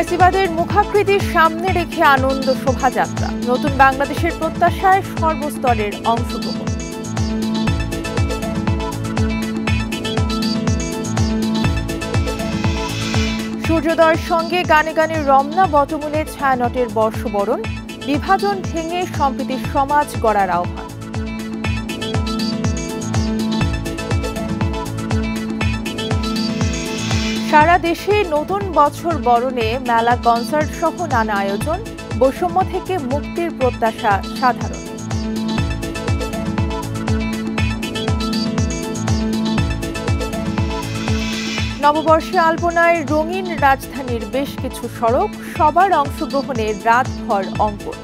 ফ্যাসিবাদের মুখাকৃতির সামনে রেখে আনন্দ শোভাযাত্রা, নতুন বাংলাদেশের প্রত্যাশায় সর্বস্তরের অংশগ্রহণ। সূর্যোদয়ের সঙ্গে গানে গানে রমনা বটমূলে ছায়ানটের বর্ষবরণ, বিভাজন ভেঙে সম্প্রীতির সমাজ গড়ার আহ্বান। সারা দেশে নতুন বছর বরণে মেলা, কনসার্ট সহ নানা আয়োজন, বৈষম্য থেকে মুক্তির প্রত্যাশা সাধারণ। নববর্ষে আলপনায় রঙিন রাজধানীর বেশ কিছু সড়ক, সবার অংশগ্রহণে রাতভর অঙ্কন।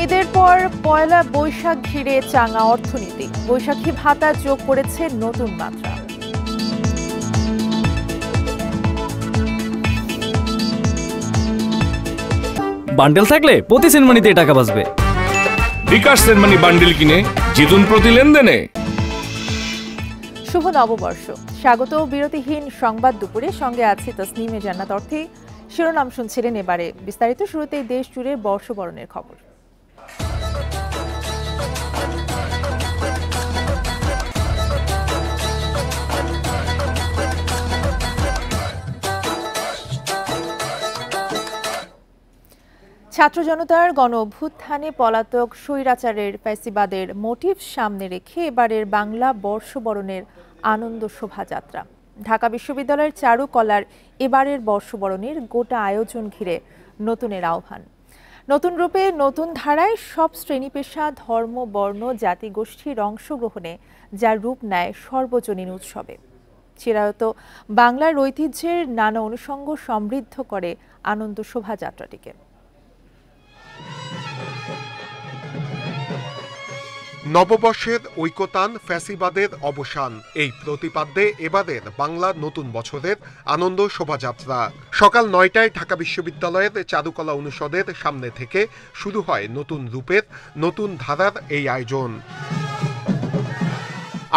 ঈদের পর পয়লা বৈশাখ ঘিরে চাঙা অর্থনীতি, বৈশাখী ভাতা যোগ করেছে নতুন মাত্রা। বান্ডেল থাকলে প্রতি সেনমানিতে টাকা বাঁচবে। বিকাশ সেনমানি বান্ডেল কিনে জিতুন প্রতি লেনদেনে। শুভ নববর্ষ, স্বাগত বিরতিহীন সংবাদ দুপুরে, সঙ্গে আছে তসনিমে জান্নাত অর্থী। শিরোনাম শুনছিলেন, এবারে বিস্তারিত। শুরুতেই দেশ জুড়ে বর্ষবরণের খবর। ছাত্র জনতার গণ অভ্যুত্থানে পলাতক স্বৈরাচারের ফ্যাসিবাদের মোটিভ সামনে রেখে এবারের বাংলা বর্ষবরণের আনন্দ শোভাযাত্রা। ঢাকা বিশ্ববিদ্যালয়ের চারুকলার এবারের বর্ষবরণের গোটা আয়োজন ঘিরে নতুনের আহ্বান। নতুন রূপে, নতুন ধারায় সব শ্রেণী পেশা, ধর্ম, বর্ণ, জাতিগোষ্ঠীর অংশগ্রহণে যার রূপ নেয় সর্বজনীন উৎসবে। চিরায়ত বাংলার ঐতিহ্যের নানা অনুষঙ্গ সমৃদ্ধ করে আনন্দ শোভাযাত্রাটিকে। নববর্ষের ঐকতান, ফ্যাসিবাদের অবসান, এই প্রতিপাদ্যে এবারের বাংলা নতুন বছরের আনন্দ শোভাযাত্রা। সকাল ৯টায় ঢাকা বিশ্ববিদ্যালয়ের চারুকলা অনুষদের সামনে থেকে শুরু হয় নতুন রূপের, নতুন ধারার এই আয়োজন।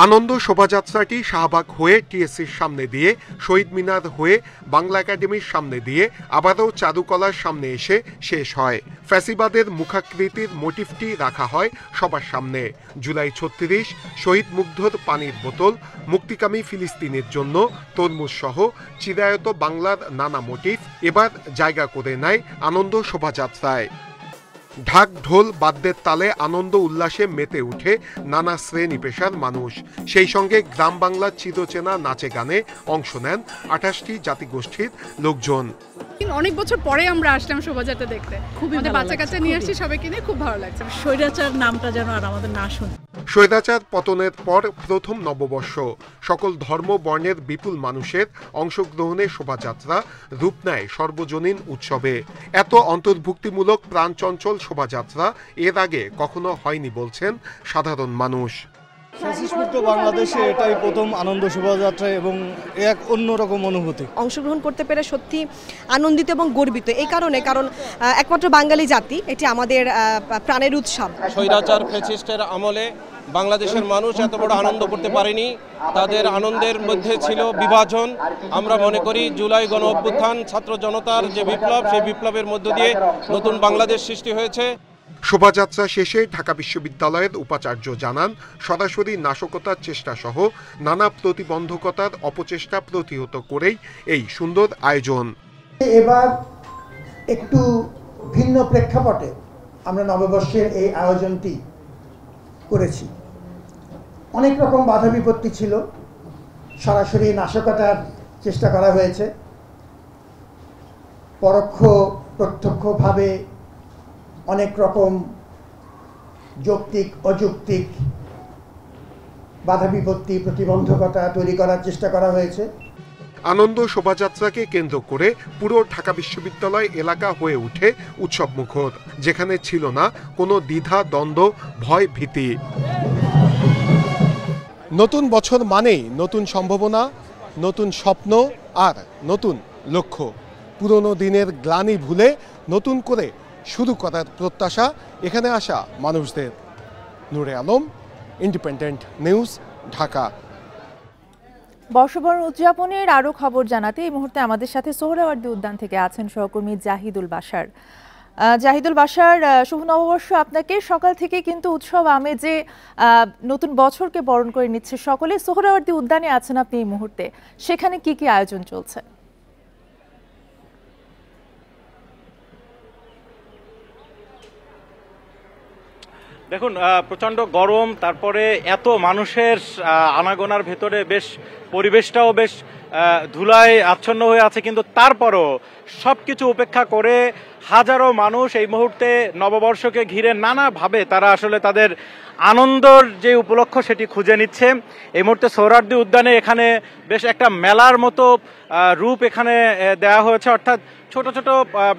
আনন্দ শোভাযাত্রাটি শাহবাগ হয়ে টিএসসির সামনে দিয়ে, শহীদ মিনার হয়ে বাংলা একাডেমির সামনে দিয়ে আবারও চারুকলার সামনে এসে শেষ হয়। ফ্যাসিবাদের মুখাকৃতির মোটিভটি রাখা হয় সবার সামনে। জুলাই ৩৬, শহীদ মুগ্ধর পানির বোতল, মুক্তিকামী ফিলিস্তিনের জন্য তরমুজ সহ চিরায়ত বাংলার নানা মোটিভ এবার জায়গা করে নেয় আনন্দ শোভাযাত্রায়। ঢাক ঢোল বাদ্যের তালে আনন্দ উল্লাসে মেতে উঠে নানা শ্রেণী পেশার মানুষ। সেই সঙ্গে গ্রাম বাংলার চিরচেনা নাচে গানে অংশ নেন ২৮টি জাতিগোষ্ঠীর লোকজন। অনেক বছর পরে আমরা আসলাম শোভাযাত্রা দেখতে, আমাদের বাচ্চা কাচ্চা নিয়ে আসছি, সবাইকে নিয়ে খুব ভালো লাগছে। স্বৈরাচার নামটা যেন আর আমাদের না শুনি। স্বৈরাচার পতনের পর প্রথম নববর্ষ, সকল ধর্ম বর্ণের বিপুল মানুষের অংশগ্রহণে শোভাযাত্রা রূপ নেয় সর্বজনীন উৎসবে। এত অন্তর্ভুক্তিমূলক প্রাণচঞ্চল শোভাযাত্রা এর আগে কখনো হয়নি বলছেন সাধারণ মানুষ। ফ্যাসিস্টমুক্ত বাংলাদেশে এটাই প্রথম আনন্দ শোভাযাত্রা এবং এক অন্যরকম অনুভূতি। অংশগ্রহণ করতে পেরে সত্যি আনন্দিত এবং গর্বিত এই কারণে, কারণ একমাত্র বাঙালি জাতি, এটি আমাদের প্রাণের উৎসব। স্বৈরাচার ফ্যাসিস্টের আমলে বাংলাদেশের মানুষ এত বড় আনন্দ করতে পারেনি, তাদের আনন্দের মধ্যে ছিল বিভাজন। আমরা মনে করি জুলাই গণ অভ্যুত্থান, ছাত্র জনতার যে বিপ্লব, সেই বিপ্লবের মধ্য দিয়ে নতুন বাংলাদেশ সৃষ্টি হয়েছে। শোভাযাত্রা শেষে ঢাকা বিশ্ববিদ্যালয়ের উপাচার্য জানান, সরাসরি নাশকতার চেষ্টা সহ নানা প্রতিবন্ধকতার অপচেষ্টা প্রতিহত করেই এই সুন্দর আয়োজন। এবার একটু ভিন্ন প্রেক্ষাপটে আমরা নববর্ষের এই আয়োজনটি করেছি। অনেক রকম বাধা বিপত্তি ছিল, সরাসরি নাশকতার চেষ্টা করা হয়েছে, পরোক্ষ প্রত্যক্ষভাবে অনেক রকম যৌক্তিক অযৌক্তিক বাধা বিপত্তি, প্রতিবন্ধকতা তৈরি করার চেষ্টা করা হয়েছে। আনন্দ শোভাযাত্রাকে কেন্দ্র করে পুরো ঢাকা বিশ্ববিদ্যালয় এলাকা হয়ে ওঠে উৎসবমুখর, যেখানে ছিল না কোনো দ্বিধা, দ্বন্দ্ব, ভয়, ভীতি। নতুন বছর মানেই নতুন সম্ভাবনা, নতুন স্বপ্ন আর নতুন লক্ষ্য। পুরনো দিনের গ্লানি ভুলে নতুন করে শুরু করার প্রত্যাশা এখানে আসা মানুষদের। নূরে আলম, ইন্ডিপেন্ডেন্ট নিউজ, ঢাকা। বর্ষবরণ উদযাপনের আরও খবর জানাতে এই মুহূর্তে আমাদের সাথে সোহরাওয়ার্দী উদ্যান থেকে আছেন সহকর্মী জাহিদুল বাশার। জাহিদুল বাশার, শুভ নববর্ষ আপনাকে। সকাল থেকে কিন্তু উৎসব আমেজে নতুন বছরকে বরণ করে নিচ্ছে সকলে। সোহরাওয়ার্দী উদ্যানে আছেন আপনি এই মুহূর্তে, সেখানে কি কি আয়োজন চলছে? দেখুন, প্রচণ্ড গরম, তারপরে এত মানুষের আনাগোনার ভেতরে বেশ পরিবেশটাও বেশ ধুলায় আচ্ছন্ন হয়ে আছে, কিন্তু তারপরও সব কিছু উপেক্ষা করে হাজারো মানুষ এই মুহূর্তে নববর্ষকে ঘিরে নানাভাবে তারা আসলে তাদের আনন্দর যে উপলক্ষ সেটি খুঁজে নিচ্ছে। এই মুহূর্তে সোহরাওয়ার্দী উদ্যানে এখানে বেশ একটা মেলার মতো রূপ এখানে দেওয়া হয়েছে, অর্থাৎ ছোট ছোট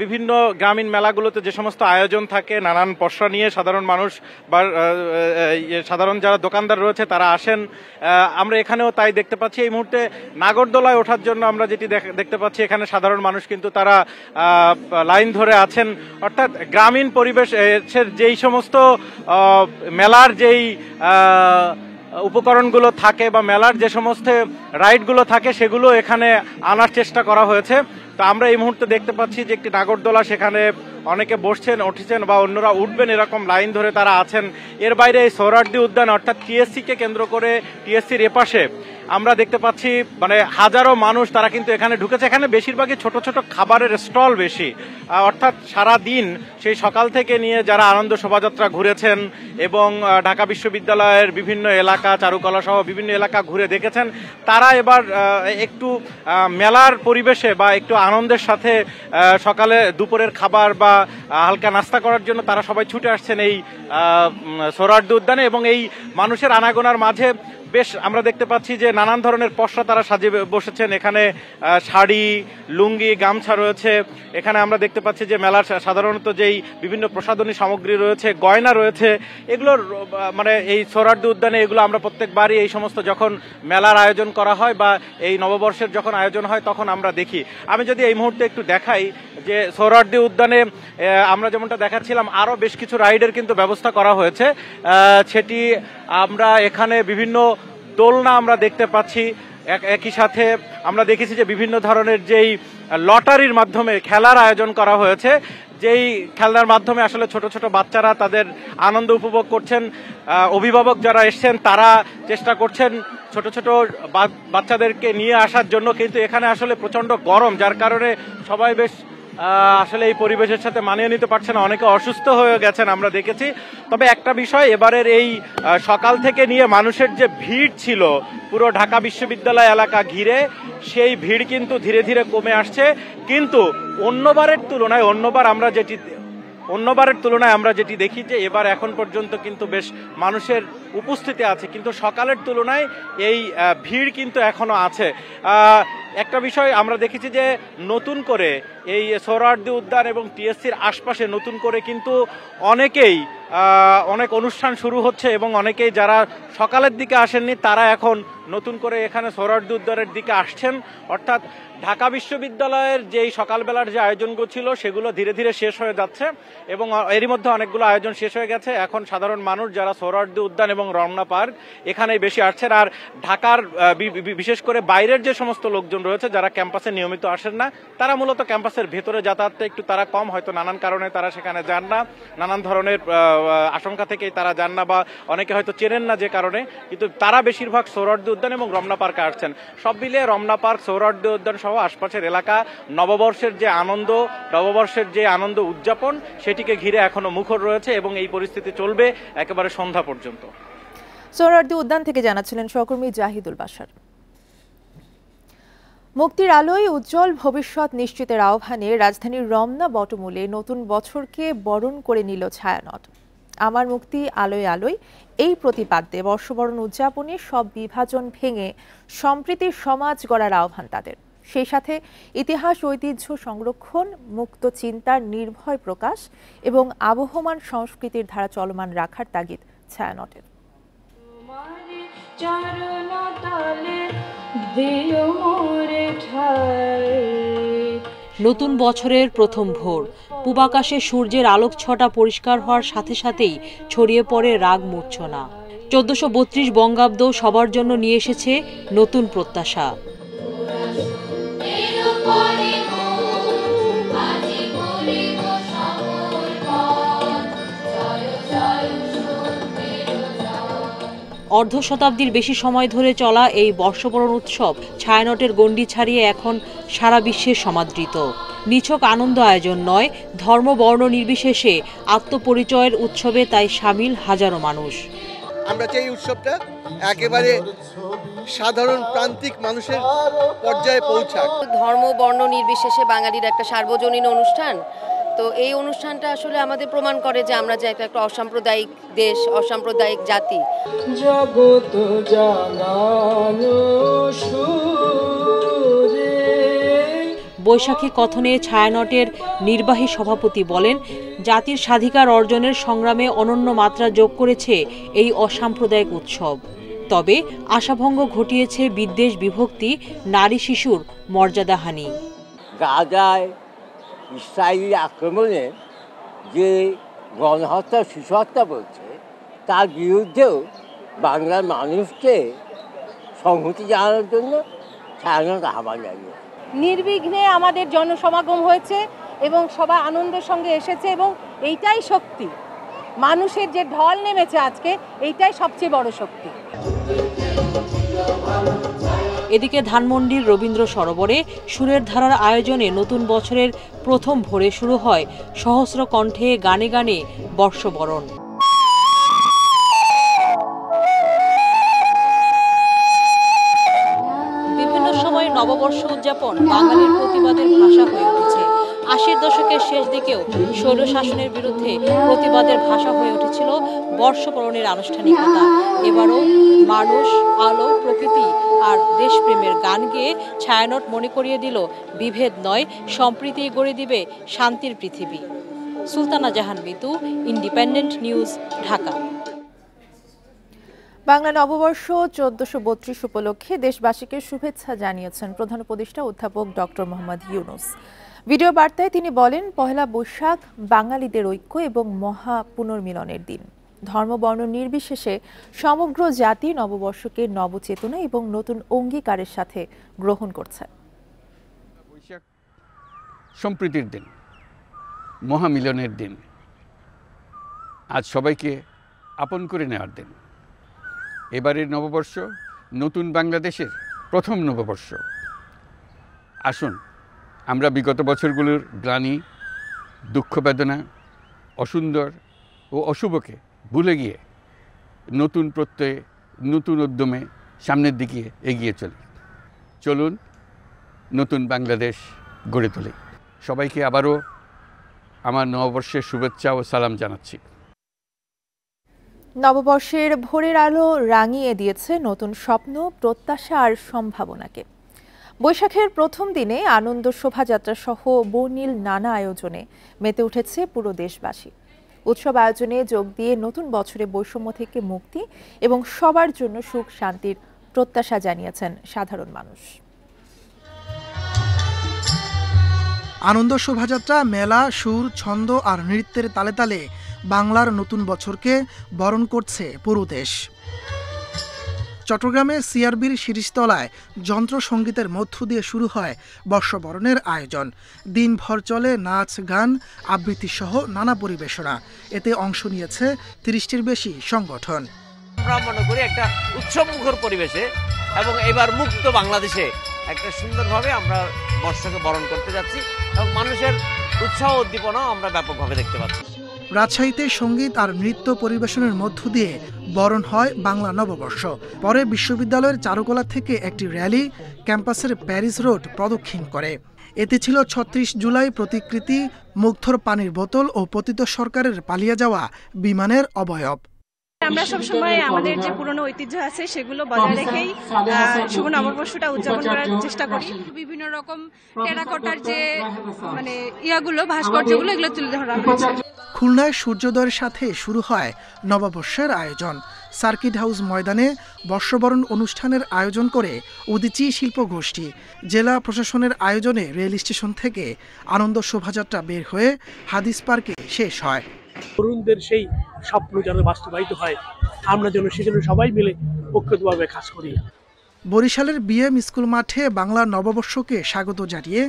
বিভিন্ন গ্রামীণ মেলাগুলোতে যে সমস্ত আয়োজন থাকে, নানান পসরা নিয়ে সাধারণ মানুষ বা সাধারণ যারা দোকানদার রয়েছে তারা আসেন। আমরা এখানেও তাই দেখতে পাচ্ছি। এই মুহূর্তে নাগরদোলায় ওঠার জন্য আমরা যেটি দেখতে পাচ্ছি, এখানে সাধারণ মানুষ কিন্তু তারা লাইন ধরে আছেন। অর্থাৎ গ্রামীণ পরিবেশের যেই সমস্ত মেলার যেই উপকরণগুলো থাকে বা মেলার যে সমস্ত রাইডগুলো থাকে সেগুলো এখানে আনার চেষ্টা করা হয়েছে। তো আমরা এই মুহূর্তে দেখতে পাচ্ছি যে একটি নাগরদোলা, সেখানে অনেকে বসছেন, উঠেছেন বা অন্যরা উঠবেন এরকম লাইন ধরে তারা আছেন। এর বাইরে এই সোহরাওয়ার্দী উদ্যান অর্থাৎ টিএসসিকে কেন্দ্র করে টিএসসির এপাশে আমরা দেখতে পাচ্ছি মানে হাজারো মানুষ তারা কিন্তু এখানে ঢুকেছে। এখানে বেশিরভাগই ছোট ছোট খাবারের স্টল বেশি, অর্থাৎ সারা দিন সেই সকাল থেকে নিয়ে যারা আনন্দ শোভাযাত্রা ঘুরেছেন এবং ঢাকা বিশ্ববিদ্যালয়ের বিভিন্ন এলাকা, চারুকলা সহ বিভিন্ন এলাকা ঘুরে দেখেছেন, তারা এবার একটু মেলার পরিবেশে বা একটু আনন্দের সাথে সকালে দুপুরের খাবার বা হালকা নাস্তা করার জন্য তারা সবাই ছুটে আসছেন এই সোহরাওয়ার্দী উদ্যানে। এবং এই মানুষের আনাগোনার মাঝে বেশ আমরা দেখতে পাচ্ছি যে নানান ধরনের পসরা তারা সাজিয়ে বসেছেন। এখানে শাড়ি, লুঙ্গি, গামছা রয়েছে। এখানে আমরা দেখতে পাচ্ছি যে মেলার সাধারণত যেই বিভিন্ন প্রসাধনী সামগ্রী রয়েছে, গয়না রয়েছে, এগুলোর মানে এই সোহরাওয়ার্দী উদ্যানে এগুলো আমরা প্রত্যেকবারই এই সমস্ত যখন মেলার আয়োজন করা হয় বা এই নববর্ষের যখন আয়োজন হয় তখন আমরা দেখি। আমি যদি এই মুহূর্তে একটু দেখাই যে সোহরাওয়ার্দী উদ্যানে আমরা যেমনটা দেখাচ্ছিলাম আরও বেশ কিছু রাইডের কিন্তু ব্যবস্থা করা হয়েছে। সেটি আমরা এখানে বিভিন্ন দোলনা আমরা দেখতে পাচ্ছি। একই সাথে আমরা দেখেছি যে বিভিন্ন ধরনের যেই লটারির মাধ্যমে খেলার আয়োজন করা হয়েছে, যেই খেলনার মাধ্যমে আসলে ছোট ছোট বাচ্চারা তাদের আনন্দ উপভোগ করছেন। অভিভাবক যারা এসছেন তারা চেষ্টা করছেন ছোট ছোট বাচ্চাদেরকে নিয়ে আসার জন্য, কিন্তু এখানে আসলে প্রচণ্ড গরম, যার কারণে সবাই বেশ আসলে এই পরিবেশের সাথে মানিয়ে নিতে পারছে না, অনেকে অসুস্থ হয়ে গেছেন আমরা দেখেছি। তবে একটা বিষয়, এবারের এই সকাল থেকে নিয়ে মানুষের যে ভিড় ছিল পুরো ঢাকা বিশ্ববিদ্যালয় এলাকা ঘিরে, সেই ভিড় কিন্তু ধীরে ধীরে কমে আসছে। কিন্তু অন্যবারের তুলনায় আমরা যেটি দেখি যে এবার এখন পর্যন্ত কিন্তু বেশ মানুষের উপস্থিতি আছে, কিন্তু সকালের তুলনায় এই ভিড় কিন্তু এখনো আছে। একটা বিষয় আমরা দেখেছি যে নতুন করে এই সোহরাওয়ার্দী উদ্যান এবং টিএসসির আশপাশে নতুন করে কিন্তু অনেক অনুষ্ঠান শুরু হচ্ছে এবং অনেকেই যারা সকালের দিকে আসেননি তারা এখন নতুন করে এখানে সোহরাওয়ার্দী উদ্যানের দিকে আসছেন। অর্থাৎ ঢাকা বিশ্ববিদ্যালয়ের যেই সকালবেলার যে আয়োজনগুলো ছিল সেগুলো ধীরে ধীরে শেষ হয়ে যাচ্ছে এবং এরই মধ্যে অনেকগুলো আয়োজন শেষ হয়ে গেছে। এখন সাধারণ মানুষ যারা সোহরাওয়ার্দী উদ্যান এবং রমনা পার্ক এখানেই বেশি আসছেন। আর ঢাকার বিশেষ করে বাইরের যে সমস্ত লোকজন রয়েছে যারা ক্যাম্পাসে নিয়মিত আসেন না, তারা মূলত ক্যাম্পাসের ভেতরে যাতায়াতটা একটু তারা কম, হয়তো নানান কারণে তারা সেখানে যান না, নানান ধরনের আশঙ্কা থেকেই তারা যান না বা অনেকে হয়তো চেনেন না যে কারণে, কিন্তু তারা বেশিরভাগ সোহরাওয়ার্দী উদ্যান এবং রমনা পার্কে আসছেন। সব মিলিয়ে রমনা পার্ক, সোহরাওয়ার্দী উদ্যান সহ আশপাশের এলাকা নববর্ষের যে আনন্দ উদযাপন সেটিকে ঘিরে এখনো মুখর রয়েছে এবং এই পরিস্থিতি চলবে একেবারে সন্ধ্যা পর্যন্ত। সোহরাওয়ার্দী উদ্যান থেকে জানাচ্ছিলেন সহকর্মী জাহিদুল বাশার। মুক্তির আলোয় উজ্জ্বল ভবিষ্যৎ নিশ্চিতের আহ্বানে রাজধানীর রমনা বটমূলে নতুন বছরকে বরণ করে নিল ছায়ানট। আমার মুক্তি আলোয় আলোয় এই প্রতিপাদ্যে বর্ষবরণ উদযাপনে সব বিভাজন ভেঙে সম্প্রীতির সমাজ গড়ার আহ্বান তাদের। সেই সাথে ইতিহাস ঐতিহ্য সংরক্ষণ, মুক্ত চিন্তার নির্ভয় প্রকাশ এবং আবহমান সংস্কৃতির ধারা চলমান রাখার তাগিদ ছায়ানটের। নতুন বছরের প্রথম ভোর, পূবাকাশে সূর্যের আলোক ছটা পরিষ্কার হওয়ার সাথে সাথেই ছড়িয়ে পড়ে রাগ মূর্ছনা। 1432 বঙ্গাব্দ সবার জন্য নিয়ে এসেছে নতুন প্রত্যাশা। অর্ধ শতাব্দীর বেশি সময় ধরে চলা এই বর্ষবরণ উৎসব ছায়ানটের গণ্ডি ছাড়িয়ে এখন সারা বিশ্বে সমাদৃত। নিছক আনন্দ আয়োজন নয়, ধর্ম বর্ণ নির্বিশেষে আত্মপরিচয়ের উৎসবে তাই সামিল হাজারো মানুষ। আমরা চাই এই উৎসবটা একেবারে সাধারণ প্রান্তিক মানুষের পর্যায়ে পৌঁছাক। ধর্ম বর্ণ নির্বিশেষে বাঙালির একটা সার্বজনীন অনুষ্ঠান, তো এই অনুষ্ঠানটা আসলে আমাদের প্রমাণ করে যে আমরা যে একটা অসাম্প্রদায়িক দেশ, অসাম্প্রদায়িক জাতি। জগৎ জাগানো সুরে। বৈশাখী কথনে ছায়ানটের নির্বাহী সভাপতি বলেন, জাতির স্বাধিকার অর্জনের সংগ্রামে অনন্য মাত্রা যোগ করেছে এই অসাম্প্রদায়িক উৎসব। তবে আশাভঙ্গ ঘটিয়েছে বিদ্বেষ বিভক্তি, নারী শিশুর মর্যাদাহানি। গাজায় ইসরায়েলি আক্রমণে যে গণহত্যা শিশু হত্যা বলছে তার বিরুদ্ধেও বাংলার মানুষকে সংহতি জানানোর জন্য ছায়ানট আহ্বান জানিয়েছে। নির্বিঘ্নে আমাদের জনসমাগম হয়েছে এবং সবাই আনন্দের সঙ্গে এসেছে এবং এইটাই শক্তি। মানুষের যে ঢল নেমেছে আজকে, এইটাই সবচেয়ে বড় শক্তি। এদিকে ধানমন্ডির রবীন্দ্র সরোবরে সুরের ধারার আয়োজনে নতুন বছরের প্রথম ভোরে শুরু হয় সহস্র কণ্ঠে গানে গানে বর্ষবরণ। বিভিন্ন সময়ে নববর্ষ উদযাপন বাঙালির প্রতিবাদের ভাষা হয়ে উঠেছে। ৮০ দশকের শেষ দিকেও স্বৈরশাসনের বিরুদ্ধে প্রতিবাদের ভাষা হয়ে উঠেছিল বর্ষবরণের আনুষ্ঠানিকতা। এবারও মানুষ, আলো, প্রকৃতি আর দেশপ্রেমের গান গেয়ে ছায়ানট মনে করিয়ে দিল বিভেদ নয়, সম্প্রীতি গড়ে দিবে শান্তির পৃথিবী। সুলতানা জাহান মিতু, ইন্ডিপেন্ডেন্ট নিউজ, ঢাকা। বাংলা নববর্ষ 1432 উপলক্ষে দেশবাসীকে শুভেচ্ছা জানিয়েছেন প্রধান উপদেষ্টা অধ্যাপক ডক্টর মোহাম্মদ ইউনূস। ভিডিও বার্তায় তিনি বলেন, পহেলা বৈশাখ বাঙালিদের ঐক্য এবং মহা পুনর্মিলনের দিন। ধর্ম বর্ণ নির্বিশেষে সমগ্র জাতি নববর্ষকে নবচেতনা এবং নতুন অঙ্গীকারের সাথে গ্রহণ করছে। বৈশাখ সম্প্রীতির দিন, মহামিলনের দিন, আজ সবাইকে আপন করে নেওয়ার দিন। এবারের নববর্ষ নতুন বাংলাদেশের প্রথম নববর্ষ। আসুন আমরা বিগত বছরগুলোর গ্লানি, দুঃখ, বেদনা, অসুন্দর ও অশুভকে ভুলে গিয়ে নতুন প্রত্যয়ে, নতুন উদ্যমে সামনের দিকে এগিয়ে চলুন নতুন বাংলাদেশ গড়ে তুলি। সবাইকে আবারও আমার নববর্ষের শুভেচ্ছা ও সালাম জানাচ্ছি। নববর্ষের ভোরের আলো রাঙিয়ে দিয়েছে নতুন স্বপ্ন, প্রত্যাশা আর সম্ভাবনাকে। বৈশাখের প্রথম দিনে আনন্দ শোভাযাত্রা সহ বর্ণিল নানা আয়োজনে মেতে উঠেছে পুরো দেশবাসী। উৎসব আয়োজনে যোগ দিয়ে নতুন বছরে বৈষম্য থেকে মুক্তি এবং সবার জন্য সুখ শান্তির প্রত্যাশা জানিয়েছেন সাধারণ মানুষ। আনন্দ শোভাযাত্রা, মেলা, সুর, ছন্দ আর নৃত্যের তালে তালে বাংলার নতুন বছরকে বরণ করছে পুরো দেশ। চট্টগ্রামে সিআরবির শিরিষতলায় যন্ত্র সঙ্গীতের মধ্য দিয়ে শুরু হয় বর্ষবরণের আয়োজন। দিনভর চলে নাচ, গান, আবৃত্তি সহ নানা পরিবেশনা। এতে অংশ নিয়েছে ৩০টির বেশি সংগঠন। আমরা মনে করি একটা উৎসবমুখর পরিবেশে এবং এবার মুক্ত বাংলাদেশে একটা সুন্দরভাবে আমরা বর্ষকে বরণ করতে যাচ্ছি এবং মানুষের উৎসাহ উদ্দীপনাও আমরা ব্যাপকভাবে দেখতে পাচ্ছি। রাজশাহীতে সঙ্গীত আর নৃত্য পরিবেশনের মধ্য দিয়ে বরণ হয় বাংলা নববর্ষ। পরে বিশ্ববিদ্যালয়ের চারুকলা থেকে একটি র্যালি ক্যাম্পাসের প্যারিস রোড প্রদক্ষিণ করে। এতে ছিল ৩৬ জুলাই প্রতিকৃতি, মুগ্ধর পানির বোতল ও পতিত সরকারের পালিয়ে যাওয়া বিমানের অবয়ব। আমরা সবসময় আমাদের যে পুরনো ঐতিহ্য আছে সেগুলো বজায় রেখেই শুভ নববর্ষটা উদযাপন করার চেষ্টা করি। বিভিন্ন রকম টেরাকোটার যে ইয়াগুলো, ভাস্কর্যগুলো, এগুলো তুলে ধরা হয়েছে। খুলনায় সূর্যোদয়ের সাথে শুরু হয় নববর্ষের আয়োজন। সার্কিট হাউস ময়দানে বর্ষবরণ অনুষ্ঠানের আয়োজন করে উদীচী শিল্পগোষ্ঠী। জেলা প্রশাসনের আয়োজনে রেল স্টেশন থেকে আনন্দ শোভাযাত্রা বের হয়ে হাদিস পার্কে শেষ হয়। তরুণদের সেই স্বপ্ন যেন বাস্তবায়িত হয়, আমরা যেন সেজন্য সবাই মিলে ঐক্যবদ্ধভাবে কাজ করি। বরিশালের বিএম স্কুল মাঠে বাংলা নববর্ষকে স্বাগত জানিয়ে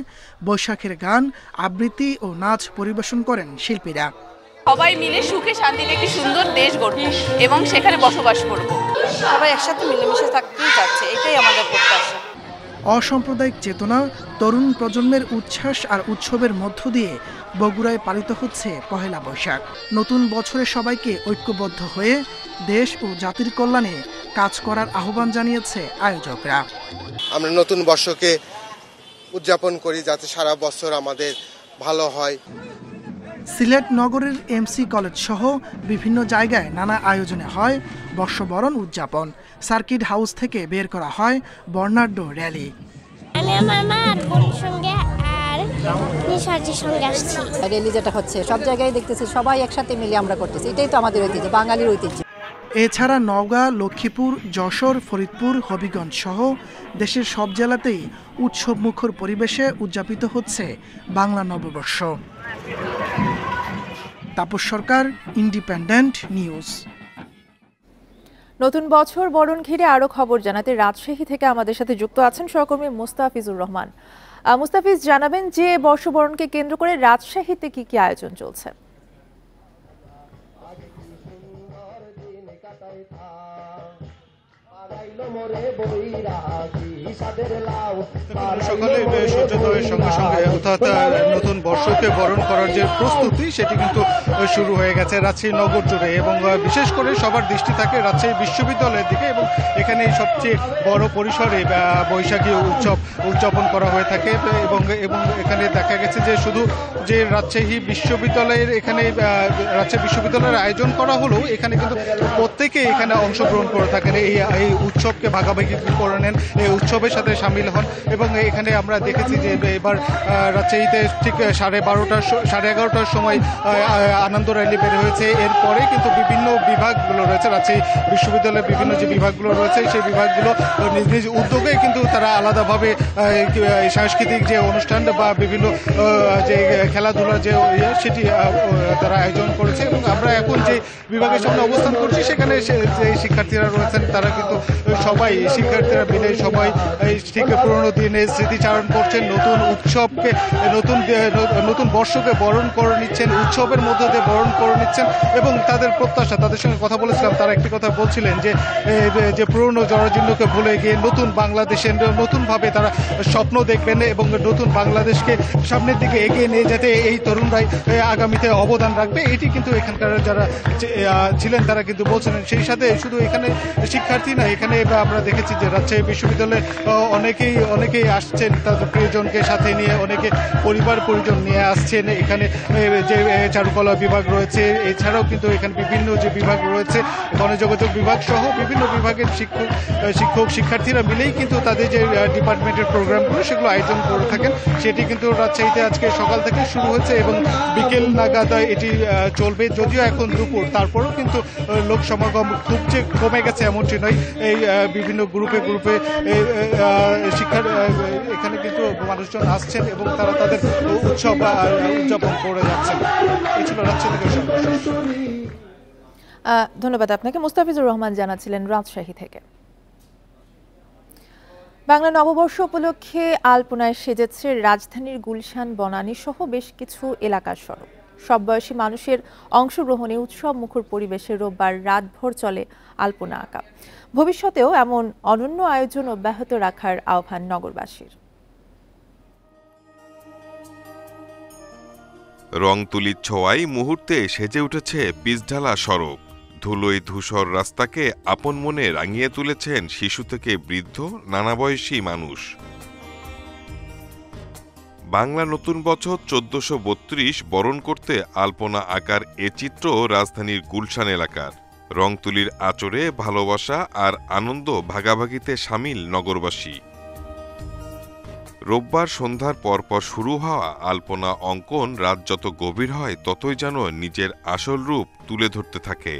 বৈশাখের গান, আবৃত্তি ও নাচ পরিবেশন করেন শিল্পীরা। সবাই মিলে সুখে শান্তিতে একটি সুন্দর দেশ গড়ব এবং সেখানে বসবাস করব। সবাই একসাথে মিলেমিশে থাকতেই চাচ্ছে, এটাই আমাদের প্রত্যাশা। অসাম্প্রদায়িক চেতনা, তরুণ প্রজন্মের উচ্ছ্বাস আর উৎসবের মধ্য দিয়ে বগুড়ায় পালিত হচ্ছে পহেলা বৈশাখ। নতুন বছরে সবাইকে ঐক্যবদ্ধ হয়ে দেশ ও জাতির কল্যাণে কাজ করার আহ্বান জানিয়েছে আয়োজকরা। আমরা নতুন বর্ষকে উদযাপন করি যাতে সারা বছর আমাদের ভালো হয়। সিলেট নগরের এমসি কলেজ সহ বিভিন্ন জায়গায় নানা আয়োজনে হয় বর্ষবরণ উদযাপন। সার্কিট হাউস থেকে বের করা হয় বর্ণাঢ্য র্যালি। আমি আমার মা আর বোনের সঙ্গে আর নিশার্জির সঙ্গে আসছি। র্যালি যেটা হচ্ছে সব জায়গায় দেখতেছি সবাই একসাথে মিলে আমরা করতেছি, এটাই তো আমাদের ঐতিহ্য, বাঙালির ঐতিহ্য। এছাড়া নওগাঁ, লক্ষ্মীপুর, যশোর, ফরিদপুর, হবিগঞ্জ সহ দেশের সব জেলাতেই উৎসব মুখর পরিবেশে উদযাপিত হচ্ছে বাংলা নববর্ষ। তাপস সরকার, ইন্ডিপেন্ডেন্ট নিউজ। নতুন বছর বরণ ঘিরে আরো খবর জানাতে রাজশাহী থেকে আমাদের সাথে যুক্ত আছেন সহকর্মী মুস্তাফিজুর রহমান। মুস্তাফিজ, জানাবেন যে বর্ষবরণকে কেন্দ্র করে রাজশাহীতে কি কি আয়োজন চলছে? সকালে সূর্যোদয়ের সঙ্গে সঙ্গে অর্থাৎ নতুন বর্ষকে বরণ করার যে প্রস্তুতি সেটি কিন্তু শুরু হয়ে গেছে রাজশাহী নগর জুড়ে, এবং বিশেষ করে সবার দৃষ্টি থাকে রাজশাহী বিশ্ববিদ্যালয়ের দিকে, এবং এখানে সবচেয়ে বড় পরিসরে বৈশাখী উৎসব উদযাপন করা হয়ে থাকে। এবং এখানে দেখা গেছে যে শুধু যে রাজশাহী বিশ্ববিদ্যালয়ের আয়োজন করা হলেও এখানে কিন্তু প্রত্যেকে এখানে অংশগ্রহণ করে থাকেন, এই উৎসবকে ভাগাভাগি করে নেন, এই উৎসবের সাথে সামিল হন। এবং এখানে আমরা দেখেছি যে এবার রাজশাহীতে ঠিক 11:30টার সময় আনন্দ র্যালি বের হয়েছে। এরপরে কিন্তু বিভিন্ন বিভাগগুলো রয়েছে, রাজশাহী বিশ্ববিদ্যালয়ের বিভিন্ন যে বিভাগগুলো রয়েছে সেই বিভাগগুলো নিজ নিজ উদ্যোগে কিন্তু তারা আলাদাভাবে সাংস্কৃতিক যে অনুষ্ঠান বা বিভিন্ন যে খেলাধুলার যে সেটি তারা আয়োজন করেছে। এবং আমরা এখন যে বিভাগের সামনে অবস্থান করছি সেখানে যে শিক্ষার্থীরা রয়েছেন তারা কিন্তু সবাই শিক্ষার্থীরা মিলে সবাই ঠিক পুরোনো দিনের স্মৃতিচারণ করছেন, নতুন উৎসবকে নতুন বর্ষকে বরণ করে নিচ্ছেন, উৎসবের মধ্য দিয়ে বরণ করে নিচ্ছেন। এবং তাদের প্রত্যাশা, তাদের সঙ্গে কথা বলেছিলাম, তারা একটি কথা বলছিলেন যে পুরনো জরাজীর্ণকে ভুলে গিয়ে নতুন বাংলাদেশের নতুনভাবে তারা স্বপ্ন দেখবেন এবং নতুন বাংলাদেশকে সামনের দিকে এগিয়ে নিয়ে যেতে এই তরুণরাই আগামীতে অবদান রাখবে, এটি কিন্তু এখানকার যারা ছিলেন তারা কিন্তু বলছিলেন। সেই সাথে শুধু এখানে শিক্ষার্থী না, এখানে আমরা দেখেছি যে রাজশাহী বিশ্ববিদ্যালয়ে অনেকেই আসছেন তাদের প্রিয়জনকে সাথে নিয়ে, অনেকে পরিজন নিয়ে আসছেন। এখানে যে চারুকলা বিভাগ রয়েছে, এছাড়াও কিন্তু এখানে বিভিন্ন যে বিভাগ রয়েছে, গণযোগাযোগ বিভাগ সহ বিভিন্ন বিভাগের শিক্ষার্থীরা মিলেই কিন্তু তাদের যে ডিপার্টমেন্টের প্রোগ্রামগুলো সেগুলো আয়োজন করে থাকেন। সেটি কিন্তু রাজশাহীতে আজকে সকাল থেকে শুরু হয়েছে এবং বিকেল নাগাদ এটি চলবে। যদিও এখন দুপুর, তারপরেও কিন্তু লোক সমাগম খুব যে কমে গেছে এমনটি নয়। এই বিভিন্ন গ্রুপে শিক্ষার এখানে কিন্তু মানুষজন আসছেন এবং তারা তাদের উৎসব উদযাপন করে যাচ্ছেন। এই ছিল রাজশাহী থেকে। ধন্যবাদ আপনাকে। মুস্তাফিজুর রহমান জানাচ্ছিলেন রাজশাহী থেকে। বাংলা নববর্ষ উপলক্ষে আলপনায় সেজেছে রাজধানীর গুলশান, বনানী সহ বেশ কিছু এলাকার সড়ক। সব বয়সী মানুষের অংশগ্রহণে উৎসব মুখর পরিবেশে রোববার রাতভর চলে আলপনা আঁকা। ভবিষ্যতেও এমন অনন্য আয়োজন অব্যাহত রাখার আহ্বান নগরবাসীর। রং তুলির ছোঁয়ায় মুহূর্তে সেজে উঠেছে পিচঢালা সড়ক। ধুলোয় ধূসর রাস্তাকে আপন মনে রাঙিয়ে তুলেছেন শিশু থেকে বৃদ্ধ নানা বয়সী মানুষ। বাংলা নতুন বছর 1432 বরণ করতে আলপনা আঁকার এ চিত্র রাজধানীর গুলশান এলাকার। রং তুলির আঁচড়ে ভালোবাসা আর আনন্দ ভাগাভাগিতে সামিল নগরবাসী। রোববার সন্ধ্যার পরপর শুরু হওয়া আলপনা অঙ্কন রাত যত গভীর হয় ততই যেন নিজের আসল রূপ তুলে ধরতে থাকে।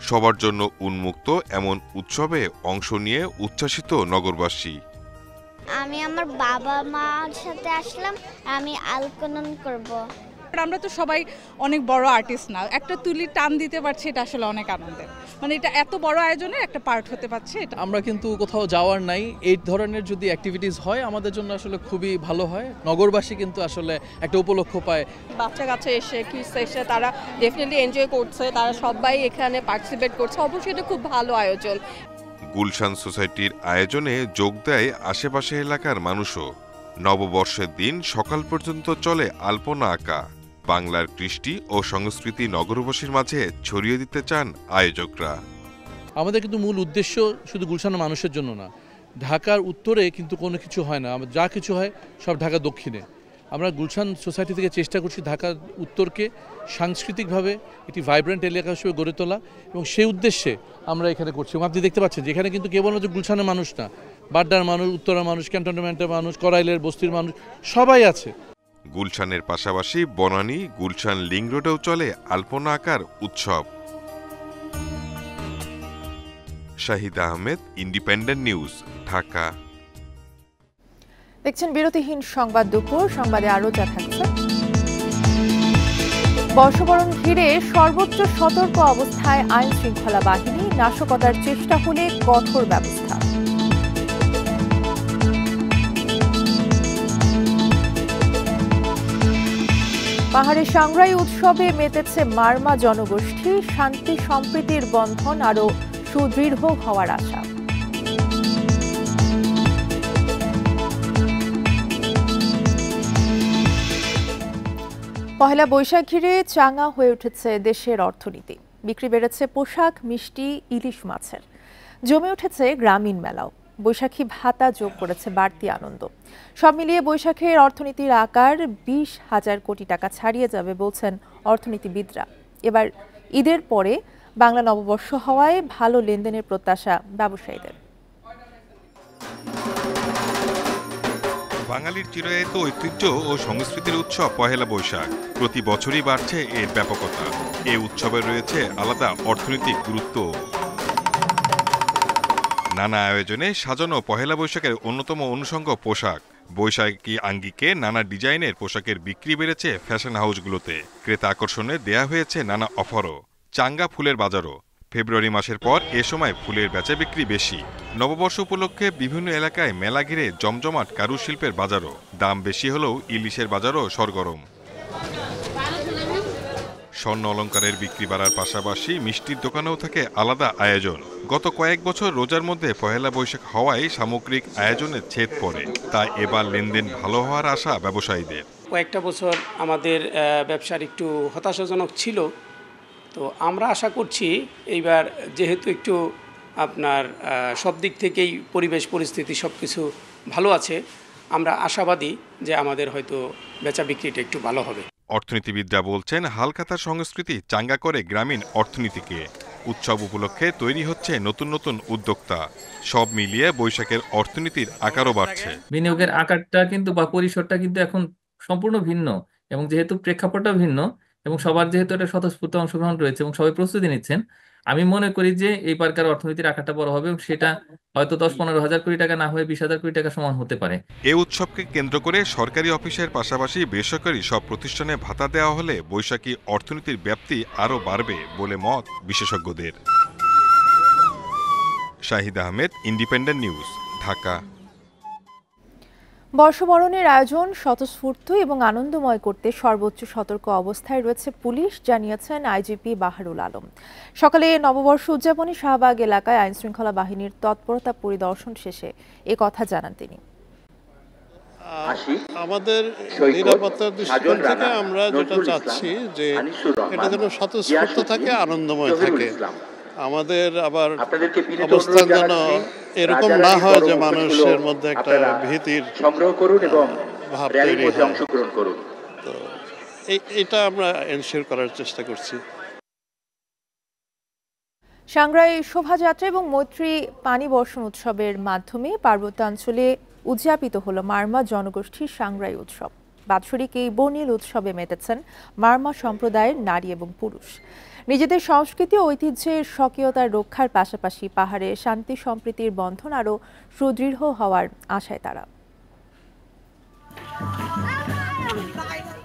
সবার জন্য উন্মুক্ত এমন উৎসবে অংশ নিয়ে উচ্ছ্বাসিত নগরবাসী। আমি আমার বাবা মার সাথে আসলাম, আমি আলপনা করব। আমরা তো সবাই অনেক বড় আর্টিস্ট না, একটা তুলি টান দিতে পারছি, এটা আসলে অনেক আনন্দের। মানে এটা এত বড় আয়োজনে একটা পার্ট হতে পারছে। এটা আমরা কিন্তু কোথাও যাওয়ার নাই, এই ধরনের যদি অ্যাক্টিভিটিস হয় আমাদের জন্য আসলে খুবই ভালো হয়। নগরবাসী কিন্তু আসলে একটা উপলক্ষ পায়। বাচ্চা কাচ্চা এসে কিডস এসে তারা ডেফিনেটলি এনজয় করছে, তারা সবাই এখানে পার্টিসিপেট করছে। অবশ্যই এটা খুব ভালো আয়োজন। গুলশান সোসাইটির আয়োজনে যোগ দেয় আশেপাশে এলাকার মানুষও। নববর্ষের দিন সকাল পর্যন্ত চলে আলপনা আঁকা। বাংলার কৃষ্টি ও সংস্কৃতি নগরবাসীর মাঝে ছড়িয়ে দিতে চান আয়োজকরা। আমাদের কিন্তু মূল উদ্দেশ্য শুধু গুলশানের মানুষের জন্য না, ঢাকার উত্তরে কিন্তু কোনো কিছু হয় না, যা কিছু হয় সব ঢাকা দক্ষিণে। আমরা গুলশান সোসাইটি থেকে চেষ্টা করছি ঢাকার উত্তরকে সাংস্কৃতিকভাবে একটি ভাইব্রেন্ট এলাকা হিসেবে গড়ে তোলা, এবং সেই উদ্দেশ্যে আমরা এখানে করছি। এবং আপনি দেখতে পাচ্ছেন যে এখানে কিন্তু কেবলমাত্র গুলশানের মানুষ না, বাড্ডার মানুষ, উত্তরার মানুষ, ক্যান্টনমেন্টের মানুষ, করাইলের বস্তির মানুষ সবাই আছে। গুলশানের পাশাপাশি বনানী, গুলশান লিং রোডেও চলে আলপনা আঁকার উৎসব। Shahid Ahmed, independent news, Dhaka. দেখছেন বিরতিহীন সংবাদ দুপুর। সংবাদে আরো যা থাকছে। বর্ষবরণ ঘিরে সর্বোচ্চ সতর্ক অবস্থায় আইন শৃঙ্খলা বাহিনী, নাশকতার চেষ্টা হলে কঠোর ব্যবস্থা। পাহাড়ে সাংগ্রাই উৎসবে মেতেছে মারমা জনগোষ্ঠী, শান্তি সম্প্রীতির বন্ধন আরো সুদৃঢ় হওয়ার আশা। পহেলা বৈশাখ ঘিরে চাঙা হয়ে উঠেছে দেশের অর্থনীতি। বিক্রি বেড়েছে পোশাক, মিষ্টি, ইলিশ মাছের। জমে উঠেছে গ্রামীণ মেলাও। বৈশাখী ভাতা যোগ করেছে বাড়তি আনন্দ। সব মিলিয়ে বৈশাখের অর্থনীতির আকার 20,000 কোটি টাকা ছাড়িয়ে যাবে বলছেন অর্থনীতিবিদরা। এবার ঈদের পরে বাংলা নববর্ষ হওয়ায় ভালো লেনদেনের প্রত্যাশা ব্যবসায়ীদের। বাঙালির চিরায়ত ঐতিহ্য ও সংস্কৃতির উৎসব পহেলা বৈশাখ। প্রতি বছরই বাড়ছে এর ব্যাপকতা। এ উৎসবের রয়েছে আলাদা অর্থনৈতিক গুরুত্ব। নানা আয়োজনে সাজানো পহেলা বৈশাখের অন্যতম অনুষঙ্গ পোশাক। বৈশাখী আঙ্গিকে নানা ডিজাইনের পোশাকের বিক্রি বেড়েছে ফ্যাশন হাউসগুলোতে। ক্রেতা আকর্ষণে দেয়া হয়েছে নানা অফারও। চাঙ্গা ফুলের বাজারও। ফেব্রুয়ারি মাসের পর এ সময় ফুলের বেচা বিক্রি বেশি। নববর্ষ উপলক্ষে বিভিন্ন এলাকায় মেলা ঘিরে জমজমাট কারুশিল্পের বাজারও। দাম বেশি হলেও ইলিশের বাজারও সরগরম। স্বর্ণ অলংকারের বিক্রি বাড়ার পাশাপাশি মিষ্টির দোকানেও থাকে আলাদা আয়োজন। গত কয়েক বছর রোজার মধ্যে পহেলা বৈশাখ হওয়ায় সামগ্রিক আয়োজনের ছেদ পড়ে। তাই এবার লেনদেন ভালো হওয়ার আশা ব্যবসায়ীদের। কয়েকটা বছর আমাদের ব্যবসার একটু হতাশাজনক ছিল, তো আমরা আশা করছি এইবার যেহেতু একটু আপনার সব দিক থেকেই পরিবেশ পরিস্থিতি সব কিছু ভালো আছে, আমরা আশাবাদী যে আমাদের হয়তো বেচা বিক্রিটা একটু ভালো হবে। অর্থনীতিবিদরা বলছেন হালখাতার সংস্কৃতি চাঙ্গা করে গ্রামীণ অর্থনীতিকে। উৎসব উপলক্ষে তৈরি হচ্ছে নতুন নতুন উদ্যোক্তা। সব মিলিয়ে বৈশাখের অর্থনীতির আকারও বাড়ছে। বিনিয়োগের আকারটা কিন্তু বা পরিসরটা কিন্তু এখন সম্পূর্ণ ভিন্ন, এবং যেহেতু প্রেক্ষাপটটা ভিন্ন এবং সবার যেহেতু একটা স্বতঃস্ফূর্ত অংশগ্রহণ রয়েছে এবং সবাই প্রস্তুতি নিচ্ছেন, আমি মনে করি যে এই বারকার অর্থনীতির আকারটা বড় হবে এবং সেটা হয়তো 10-15 হাজার কোটি টাকা না হয়ে 20,000 কোটি টাকা সমান হতে পারে। এই উৎসবকে কেন্দ্র করে সরকারি অফিসের পাশাপাশি বেসরকারি সব প্রতিষ্ঠানে ভাতা দেওয়া হলে বৈশাখী অর্থনীতির ব্যাপ্তি আরও বাড়বে বলে মত বিশেষজ্ঞদের। Shahid Ahmed, independent news, Dhaka. বর্ষবরণের আয়োজন স্বতঃস্ফূর্ত এবং আনন্দময় করতে সর্বোচ্চ সতর্ক অবস্থায় রয়েছে পুলিশ, জানিয়েছেন আইজিপি বাহারুল আলম। সকালে নববর্ষ উদযাপনে শাহবাগ এলাকায় আইনশৃঙ্খলা বাহিনীর তৎপরতা পরিদর্শন শেষে এ কথা জানান তিনি। আমাদের নিরাপত্তার দৃষ্টিকোণ থেকে আমরা যেটা চাচ্ছি যে এটা যেন স্বতঃস্ফূর্ত থাকে, আনন্দময় থাকে। আমাদের আবার অবস্থান যেন এরকম না হয় যে মানুষের মধ্যে একটা ভীতির ভাব তৈরি হয়। তো এটা আমরা এনশিওর করার চেষ্টা করছি। সাংগ্রাই শোভাযাত্রা এবং মৈত্রী পানি বর্ষণ উৎসবের মাধ্যমে পার্বত্যাঞ্চলে উদযাপিত হল মারমা জনগোষ্ঠীর সাংগ্রাই উৎসব। বাৎসরিক এই বর্ণিল উৎসবে মেতেছেন মারমা সম্প্রদায়ের নারী এবং পুরুষ। নিজেদের সংস্কৃতি ও ঐতিহ্যের স্বকীয়তার রক্ষার পাশাপাশি পাহাড়ে শান্তি সম্প্রীতির বন্ধন আরও সুদৃঢ় হওয়ার আশায় তারা।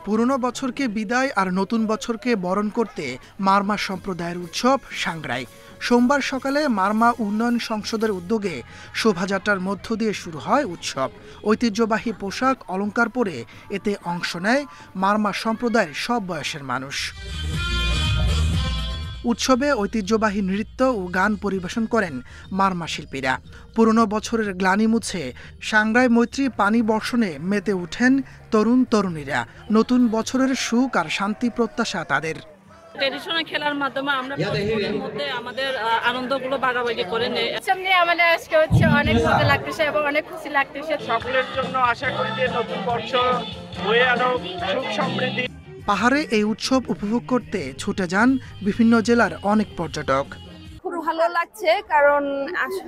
পুরনো বছরকে বিদায় আর নতুন বছরকে বরণ করতে মারমা সম্প্রদায়ের উৎসব সাংগ্রাই। সোমবার সকালে মারমা উন্নয়ন সংসদের উদ্যোগে শোভাযাত্রার মধ্য দিয়ে শুরু হয় উৎসব। ঐতিহ্যবাহী পোশাক অলংকার পরে এতে অংশ নেয় মারমা সম্প্রদায়ের সব বয়সের মানুষ। উৎসবে ঐতিহ্যবাহী নৃত্য ও গান পরিবেশন করেন মারমা শিল্পীরা। পুরনো বছরের গ্লানি মুছে সাংগ্রাই মৈত্রী পানি বর্ষণে মেতে ওঠেন তরুণ তরুণীরা। নতুন বছরের সুখ আর শান্তি প্রত্যাশা তাদের। ট্রেডিশনাল খেলার মাধ্যমে আমরা মধ্যে আমাদের আনন্দগুলো ভাগাভাগি করে নেই। সামনে আমাদের আজকে হচ্ছে অনেক মজা লাগতেছে এবং অনেক খুশি লাগতেছে। সকলের জন্য আশা করি যে নতুন বর্ষ বয়ে আনো সুখ সমৃদ্ধি। পাহাড়ে এই উৎসব উপভোগ করতে ছুটে যান বিভিন্ন জেলার অনেক পর্যটক। খুব ভালো লাগছে, কারণ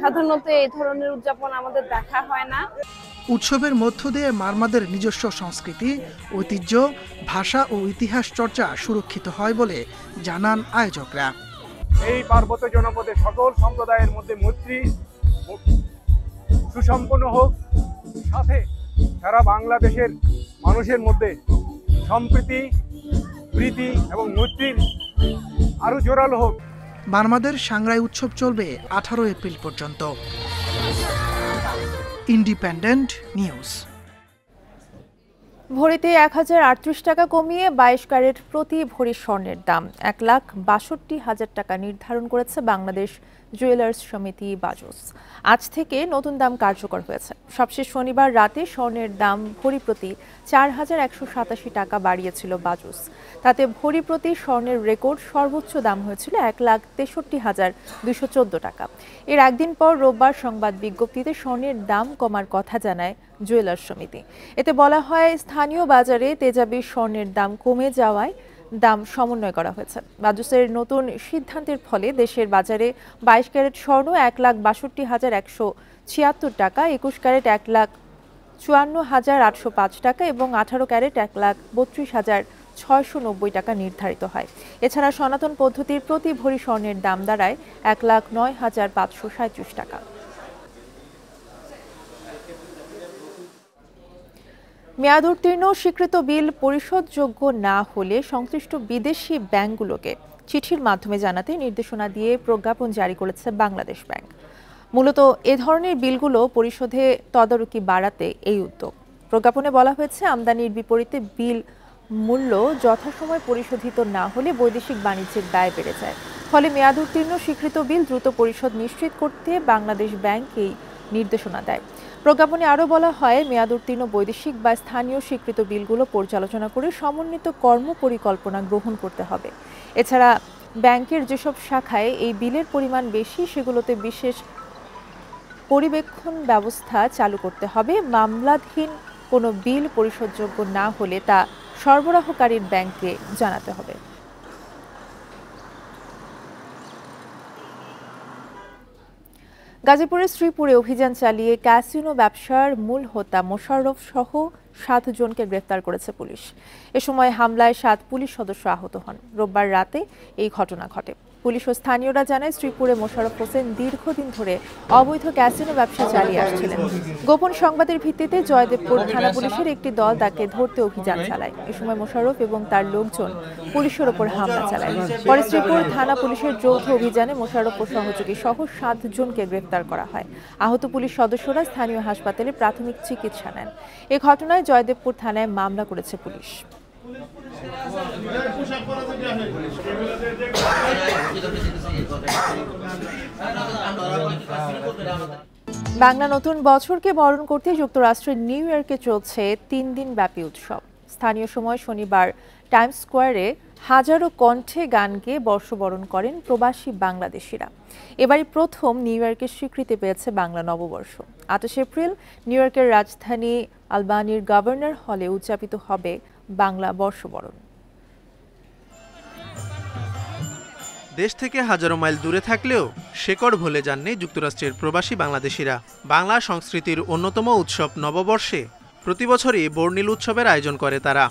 সাধারণত এই ধরনের উদযাপন আমাদের দেখা হয় না। উৎসবের মধ্য দিয়ে মারমাদের নিজস্ব সংস্কৃতি, ঐতিহ্য, ভাষা ও ইতিহাস চর্চা সুরক্ষিত হয় বলে জানান আয়োজকরা। এই পার্বত্য জনপদে সকল সম্প্রদায়ের মধ্যে মৈত্রী সুসম্পন্ন হোক, সাথে সারা বাংলাদেশের মানুষের মধ্যে সম্প্রীতি, প্রীতি এবং মৈত্রীর আরো জোরালো হোক। মারমাদের সাংগ্রাই উৎসব চলবে 18 এপ্রিল পর্যন্ত। Independent news. ভরিতে 1038 টাকা কমিয়ে 22 ক্যারেট প্রতি ভরি স্বর্ণের দাম 1,62,000 টাকা নির্ধারণ করেছে বাংলাদেশ জুয়েলার্স সমিতি বাজুস। আজ থেকে নতুন দাম কার্যকর হয়েছে। সবশেষ শনিবার রাতে স্বর্ণের দাম ভরি প্রতি 4,187 টাকা বাড়িয়েছিল বাজুস। তাতে ভরি প্রতি স্বর্ণের রেকর্ড সর্বোচ্চ দাম হয়েছিল 1,63,214 টাকা। এর একদিন পর রোববার সংবাদ বিজ্ঞপ্তিতে স্বর্ণের দাম কমার কথা জানায় জুয়েলার্স সমিতি। এতে বলা হয়, স্থানীয় বাজারে তেজাবি স্বর্ণের দাম কমে যাওয়ায় দাম সমন্বয় করা হয়েছে। বাজুসের নতুন সিদ্ধান্তের ফলে দেশের বাজারে 22 ক্যারেট স্বর্ণ 1,62,176 টাকা, 21 ক্যারেট 1,54,805 টাকা এবং 18 ক্যারেট 1,32,690 টাকা নির্ধারিত হয়। এছাড়া সনাতন পদ্ধতির প্রতি ভরি স্বর্ণের দাম দাঁড়ায় 1,09,537 টাকা। মেয়াদ উত্তীর্ণ স্বীকৃত বিল পরিশোধযোগ্য না হলে সংশ্লিষ্ট বিদেশি ব্যাংকগুলোকে চিঠির মাধ্যমে জানাতে নির্দেশনা দিয়ে প্রজ্ঞাপন জারি করেছে বাংলাদেশ ব্যাংক। মূলত এ ধরনের বিলগুলো পরিশোধে তদারকি বাড়াতে এই উদ্যোগ। প্রজ্ঞাপনে বলা হয়েছে, আমদানির বিপরীতে বিল মূল্য যথাসময়ে পরিশোধিত না হলে বৈদেশিক বাণিজ্যের ব্যয় বেড়ে যায়। ফলে মেয়াদ উত্তীর্ণ স্বীকৃত বিল দ্রুত পরিশোধ নিশ্চিত করতে বাংলাদেশ ব্যাংক এই নির্দেশনা দেয়। প্রজ্ঞাপনে আরও বলা হয়, মেয়াদ উত্তীর্ণ বৈদেশিক বা স্থানীয় স্বীকৃত বিলগুলো পর্যালোচনা করে সমন্বিত কর্মপরিকল্পনা গ্রহণ করতে হবে। এছাড়া ব্যাংকের যেসব শাখায় এই বিলের পরিমাণ বেশি সেগুলোতে বিশেষ পরিবেক্ষণ ব্যবস্থা চালু করতে হবে। মামলাধীন কোনো বিল পরিশোধযোগ্য না হলে তা সরবরাহকারীর ব্যাংককে জানাতে হবে। গাজীপুরের শ্রীপুরে অভিযান চালিয়ে ক্যাসিনো ব্যবসার মূল হোতা মোশাররফ সহ 7 জনকে গ্রেফতার করেছে পুলিশ। এ সময় হামলায় 7 পুলিশ সদস্য আহত হন। রোববার রাতে এই ঘটনা ঘটে। পুলিশ ও স্থানীয়রা জানায়, শ্রীপুরে মোশাররফ হোসেন দীর্ঘদিন ধরে অবৈধ ক্যাসিনো ব্যবসা চালিয়ে আসছিলেন। গোপন সংবাদের ভিত্তিতে জয়দেবপুর থানা পুলিশের একটি দল তাকে ধরতে অভিযান চালায়। এ সময় মোশাররফ এবং তার লোকজন পুলিশের ওপর হামলা চালায়। পরে শ্রীপুর থানা পুলিশের যৌথ অভিযানে মোশাররফ ও সহযোগী সহ 7 জনকে গ্রেফতার করা হয়। আহত পুলিশ সদস্যরা স্থানীয় হাসপাতালে প্রাথমিক চিকিৎসা নেন। এ ঘটনায় জয়দেবপুর থানায় মামলা করেছে পুলিশ। বাংলা নতুন বছরকে বরণ করতে যুক্তরাষ্ট্রের নিউ ইয়র্কে চলছে 3 দিন ব্যাপী উৎসব। স্থানীয় সময় শনিবার টাইমস স্কোয়ারে হাজারো কণ্ঠে গান গেয়ে বর্ষবরণ করেন প্রবাসী বাংলাদেশিরা। এবারই প্রথম নিউ ইয়র্কের স্বীকৃতি পেয়েছে বাংলা নববর্ষ। 28 এপ্রিল নিউ ইয়র্কের রাজধানী আলবানির গভর্নর হলে উদযাপিত হবে বাংলা বর্ষবরণ। দেশ থেকে হাজারো মাইল দূরে থাকলেও শেকড় ভুলে যাননি যুক্তরাষ্ট্রের প্রবাসী বাংলাদেশিরা। বাংলা সংস্কৃতির অন্যতম উৎসব নববর্ষে প্রতিবছরই বর্ণিল উৎসবের আয়োজন করে তারা।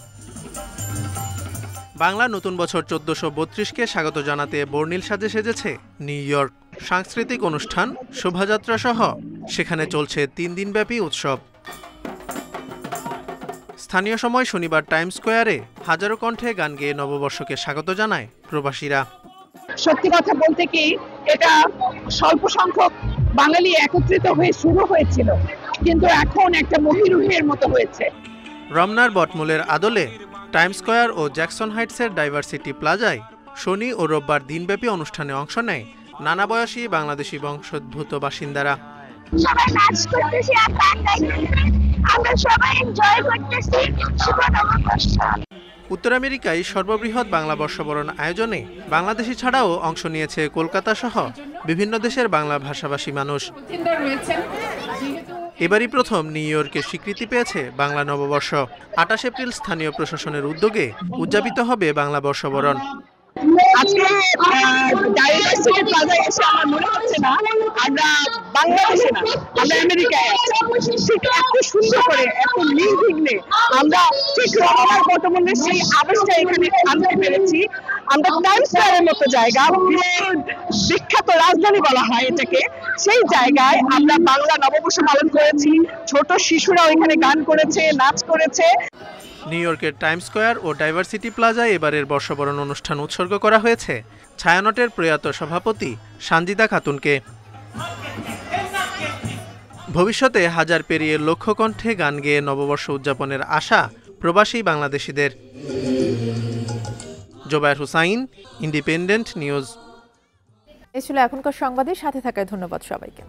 বাংলা নতুন বছর 1432কে স্বাগত জানাতে বর্ণিল সাজে সেজেছে নিউ ইয়র্ক। সাংস্কৃতিক অনুষ্ঠান, শোভাযাত্রা সহ সেখানে চলছে 3 দিনব্যাপী উৎসব। স্থানীয় সময় শনিবার টাইমস স্কোয়ারে হাজারো কণ্ঠে গান গেয়ে নববর্ষকে স্বাগত জানায় প্রবাসীরা। সত্যি কথা বলতে কি, এটা স্বল্প সংখ্যক বাঙালি একত্রিত হয়ে শুরু হয়েছিল, কিন্তু এখন একটা মহিরুহের মতো হয়েছে। রমনার বটমূলের আদলে টাইমস স্কোয়ার ও জ্যাকসন হাইটসের ডাইভার্সিটি প্লাজায় শনি ও রোববার দিনব্যাপী অনুষ্ঠানে অংশ নেয় নানা বয়সী বাংলাদেশি বংশোদ্ভূত বাসিন্দারা। সবাই নাচ করতেছি আর গান গাইতেছি, আমরা সবাই এনজয় করতেছি। শুভ নববর্ষ। উত্তর আমেরিকায় সর্ববৃহৎ বাংলা বর্ষবরণ আয়োজনে বাংলাদেশি ছাড়াও অংশ নিয়েছে কলকাতা সহ বিভিন্ন দেশের বাংলা ভাষাভাষী মানুষ। এবারই প্রথম নিউ ইয়র্কে স্বীকৃতি পেয়েছে বাংলা নববর্ষ। 28 এপ্রিল স্থানীয় প্রশাসনের উদ্যোগে উদযাপিত হবে বাংলা বর্ষবরণ। আজকে ডাইভার্সিটি প্লাজায় এসে আমার মনে হচ্ছে না আমরা বাংলাদেশে না, আমরা আমেরিকায় আছি। ঠিক এত সুন্দর করে, এত নির্বিঘ্নে আমরা ঠিক রমনার বটমূলের সেই আবেশটা এখানে আনতে পেরেছি। আমরা টাইমস স্কয়ারের মতো জায়গা, বিখ্যাত রাজধানী বলা হয় এটাকে, সেই জায়গায় আমরা বাংলা নববর্ষ পালন করেছি। ছোট শিশুরাও এখানে গান করেছে, নাচ করেছে। নিউ ইয়র্কের টাইমস স্কয়ার ও ডাইভার্সিটি প্লাজায় এবারের বর্ষবরণ অনুষ্ঠান উৎসর্গ করা হয়েছে ছায়ানটের প্রয়াত সভাপতি সানজিদা খাতুনকে। ভবিষ্যতে হাজার পেরিয়ে লক্ষ কণ্ঠে গান গেয়ে নববর্ষ উদযাপনের আশা প্রবাসী বাংলাদেশিদের। Zobayer Hossain, Independent News. এ ছিল এখনকার সংবাদের সাথে থাকায় ধন্যবাদ সবাইকে।